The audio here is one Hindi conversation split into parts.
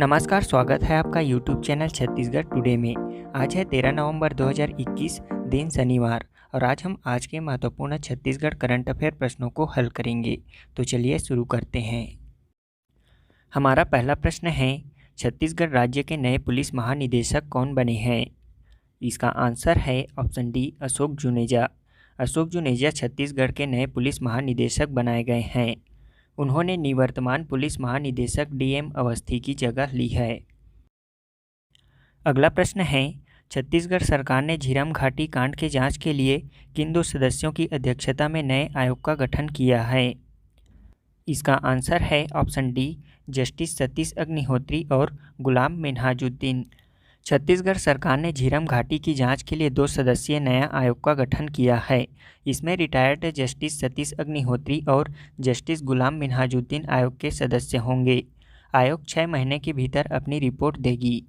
नमस्कार, स्वागत है आपका YouTube चैनल छत्तीसगढ़ टुडे में। आज है 13 नवंबर 2021, दिन शनिवार, और आज के महत्वपूर्ण छत्तीसगढ़ करंट अफेयर प्रश्नों को हल करेंगे। तो चलिए शुरू करते हैं। हमारा पहला प्रश्न है, छत्तीसगढ़ राज्य के नए पुलिस महानिदेशक कौन बने हैं? इसका आंसर है ऑप्शन डी, अशोक जुनेजा। अशोक जुनेजा छत्तीसगढ़ के नए पुलिस महानिदेशक बनाए गए हैं। उन्होंने निवर्तमान पुलिस महानिदेशक डीएम अवस्थी की जगह ली है। अगला प्रश्न है, छत्तीसगढ़ सरकार ने झीरम घाटी कांड के जांच के लिए किन 2 सदस्यों की अध्यक्षता में नए आयोग का गठन किया है? इसका आंसर है option D, justice Satish Agnihotri और गुलाम मिन्हाजुद्दीन। छत्तीसगढ़ सरकार ने झीरम घाटी की जांच के लिए 2 सदस्यीय नया आयोग का गठन किया है। इसमें रिटायर्ड जस्टिस सतीश अग्निहोत्री और जस्टिस गुलाम मिन्हाजुद्दीन आयोग के सदस्य होंगे। आयोग 6 महीने के भीतर अपनी रिपोर्ट देगी।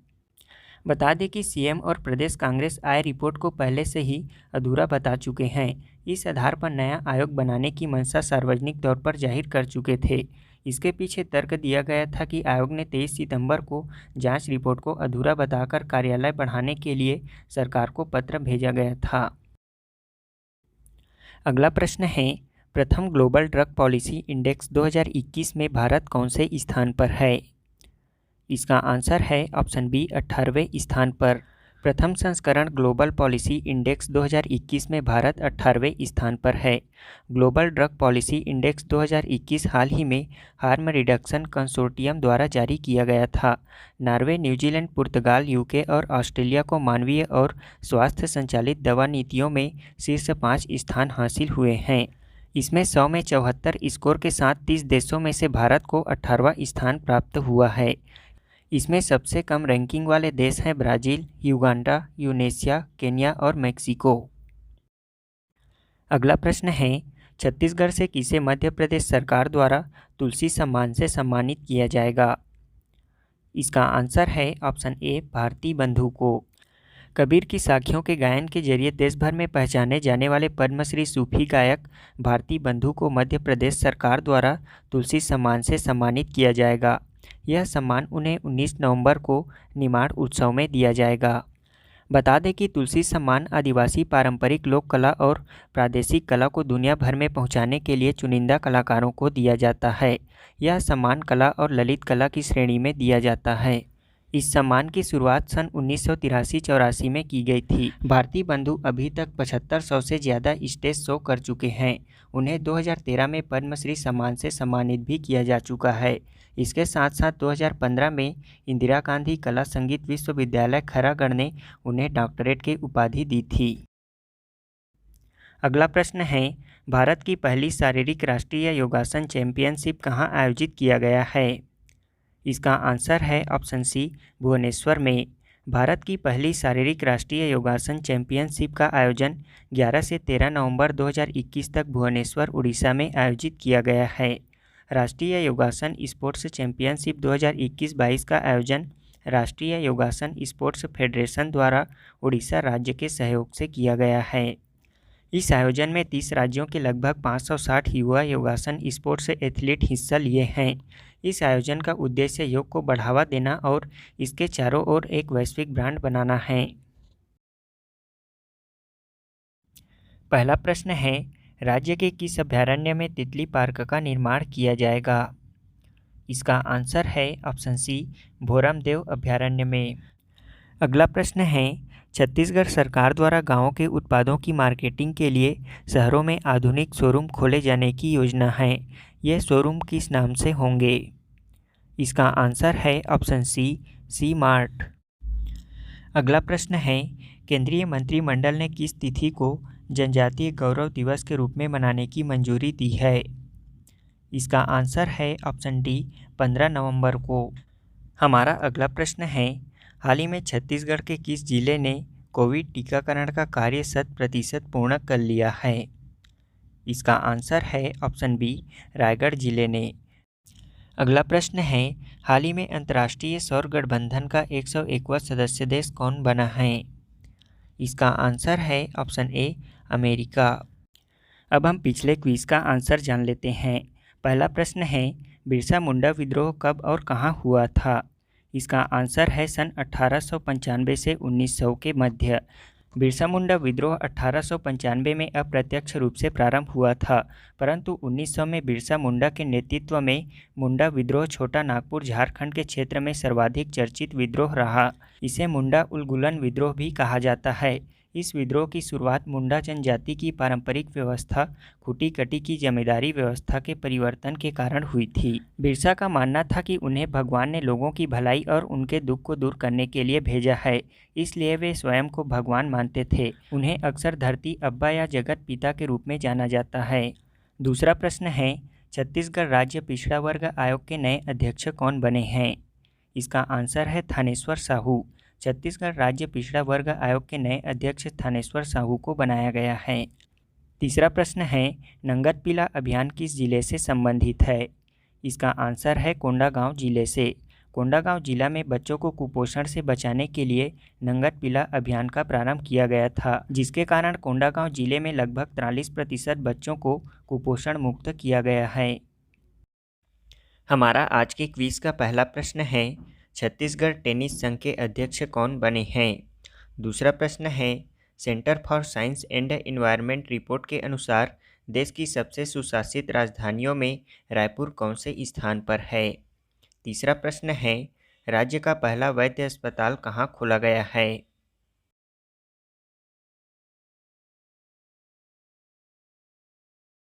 बता दें कि सीएम और प्रदेश कांग्रेस आय रिपोर्ट को पहले से ही अधूरा बता चुके हैं। इस आधार पर नया आयोग बनाने की मंशा सार्वजनिक तौर पर जाहिर कर चुके थे। इसके पीछे तर्क दिया गया था कि आयोग ने 23 सितंबर को जांच रिपोर्ट को अधूरा बताकर कार्यालय बढ़ाने के लिए सरकार को पत्र भेजा गया था। अगला प्रश्न है, प्रथम ग्लोबल ड्रग पॉलिसी इंडेक्स 2021 में भारत कौन से स्थान पर है? इसका आंसर है ऑप्शन बी, 18वें स्थान पर। प्रथम संस्करण ग्लोबल पॉलिसी इंडेक्स 2021 में भारत 18वें स्थान पर है। ग्लोबल ड्रग पॉलिसी इंडेक्स 2021 हाल ही में हार्म रिडक्शन कंसोर्टियम द्वारा जारी किया गया था। नॉर्वे, न्यूजीलैंड, पुर्तगाल, यूके और ऑस्ट्रेलिया को मानवीय और स्वास्थ्य संचालित दवा नीतियों में शीर्ष 5 स्थान हासिल हुए हैं। इसमें 100 में 74 स्कोर के साथ 30 देशों में से भारत को 18वां स्थान प्राप्त हुआ है। इसमें सबसे कम रैंकिंग वाले देश हैं ब्राज़ील, युगांडा, यूनेशिया, केन्या और मेक्सिको। अगला प्रश्न है, छत्तीसगढ़ से किसे मध्य प्रदेश सरकार द्वारा तुलसी सम्मान से सम्मानित किया जाएगा? इसका आंसर है ऑप्शन ए, भारती बंधु को। कबीर की साखियों के गायन के जरिए देश भर में पहचाने जाने वाले पद्मश्री सूफी गायक भारती बंधु को मध्य प्रदेश सरकार द्वारा तुलसी सम्मान से सम्मानित किया जाएगा। यह सम्मान उन्हें 19 नवंबर को निमाड़ उत्सव में दिया जाएगा। बता दें कि तुलसी सम्मान आदिवासी पारंपरिक लोक कला और प्रादेशिक कला को दुनिया भर में पहुंचाने के लिए चुनिंदा कलाकारों को दिया जाता है। यह सम्मान कला और ललित कला की श्रेणी में दिया जाता है। इस सम्मान की शुरुआत सन 1983-84 में की गई थी। भारती बंधु अभी तक 7500 से ज़्यादा स्टेज शो कर चुके हैं। उन्हें 2013 में पद्मश्री सम्मान से सम्मानित भी किया जा चुका है। इसके साथ साथ 2015 में इंदिरा गांधी कला संगीत विश्वविद्यालय खरागढ़ ने उन्हें डॉक्टरेट की उपाधि दी थी। अगला प्रश्न है, भारत की पहली शारीरिक राष्ट्रीय योगासन चैंपियनशिप कहाँ आयोजित किया गया है? इसका आंसर है ऑप्शन सी, भुवनेश्वर में। भारत की पहली शारीरिक राष्ट्रीय योगासन चैंपियनशिप का आयोजन 11 से 13 नवंबर 2021 तक भुवनेश्वर, उड़ीसा में आयोजित किया गया है। राष्ट्रीय योगासन स्पोर्ट्स चैंपियनशिप 2021-22 का आयोजन राष्ट्रीय योगासन स्पोर्ट्स फेडरेशन द्वारा उड़ीसा राज्य के सहयोग से किया गया है। इस आयोजन में 30 राज्यों के लगभग 560 युवा योगासन स्पोर्ट्स एथलीट हिस्सा लिए हैं। इस आयोजन का उद्देश्य योग को बढ़ावा देना और इसके चारों ओर एक वैश्विक ब्रांड बनाना है। पहला प्रश्न है, राज्य के किस अभयारण्य में तितली पार्क का निर्माण किया जाएगा? इसका आंसर है ऑप्शन सी, भोरमदेव अभयारण्य में। अगला प्रश्न है, छत्तीसगढ़ सरकार द्वारा गांवों के उत्पादों की मार्केटिंग के लिए शहरों में आधुनिक शोरूम खोले जाने की योजना है। यह शोरूम किस नाम से होंगे? इसका आंसर है ऑप्शन सी, सी मार्ट। अगला प्रश्न है, केंद्रीय मंत्रिमंडल ने किस तिथि को जनजातीय गौरव दिवस के रूप में मनाने की मंजूरी दी है? इसका आंसर है ऑप्शन डी, 15 नवंबर को। हमारा अगला प्रश्न है, हाल ही में छत्तीसगढ़ के किस जिले ने कोविड टीकाकरण का कार्य 100% पूर्ण कर लिया है? इसका आंसर है ऑप्शन बी, रायगढ़ जिले ने। अगला प्रश्न है, हाल ही में अंतर्राष्ट्रीय सौर गठबंधन का 101वां सदस्य देश कौन बना है? इसका आंसर है ऑप्शन ए, अमेरिका। अब हम पिछले क्विज का आंसर जान लेते हैं। पहला प्रश्न है, बिरसा मुंडा विद्रोह कब और कहाँ हुआ था? इसका आंसर है सन 1895 से 1900 के मध्य। बिरसा मुंडा विद्रोह 1895 में अप्रत्यक्ष रूप से प्रारंभ हुआ था, परंतु 1900 में बिरसा मुंडा के नेतृत्व में मुंडा विद्रोह छोटा नागपुर झारखंड के क्षेत्र में सर्वाधिक चर्चित विद्रोह रहा। इसे मुंडा उलगुलन विद्रोह भी कहा जाता है। इस विद्रोह की शुरुआत मुंडा जनजाति की पारंपरिक व्यवस्था खूटी कटी की जमींदारी व्यवस्था के परिवर्तन के कारण हुई थी। बिरसा का मानना था कि उन्हें भगवान ने लोगों की भलाई और उनके दुख को दूर करने के लिए भेजा है, इसलिए वे स्वयं को भगवान मानते थे। उन्हें अक्सर धरती अब्बा या जगत पिता के रूप में जाना जाता है। दूसरा प्रश्न है, छत्तीसगढ़ राज्य पिछड़ा वर्ग आयोग के नए अध्यक्ष कौन बने हैं? इसका आंसर है थानेश्वर साहू। छत्तीसगढ़ राज्य पिछड़ा वर्ग आयोग के नए अध्यक्ष थानेश्वर साहू को बनाया गया है। तीसरा प्रश्न है, नंगत पिला अभियान किस जिले से संबंधित है? इसका आंसर है कोंडागांव जिले से। कोंडागांव जिला में बच्चों को कुपोषण से बचाने के लिए नंगत पिला अभियान का प्रारंभ किया गया था, जिसके कारण कोंडागांव जिले में लगभग 43% बच्चों को कुपोषण मुक्त किया गया है। हमारा आज के क्विज का पहला प्रश्न है, छत्तीसगढ़ टेनिस संघ के अध्यक्ष कौन बने हैं? दूसरा प्रश्न है, centre for science and environment report के अनुसार देश की सबसे सुशासित राजधानियों में रायपुर कौन से स्थान पर है? तीसरा प्रश्न है, राज्य का पहला वैद्य अस्पताल कहाँ खोला गया है?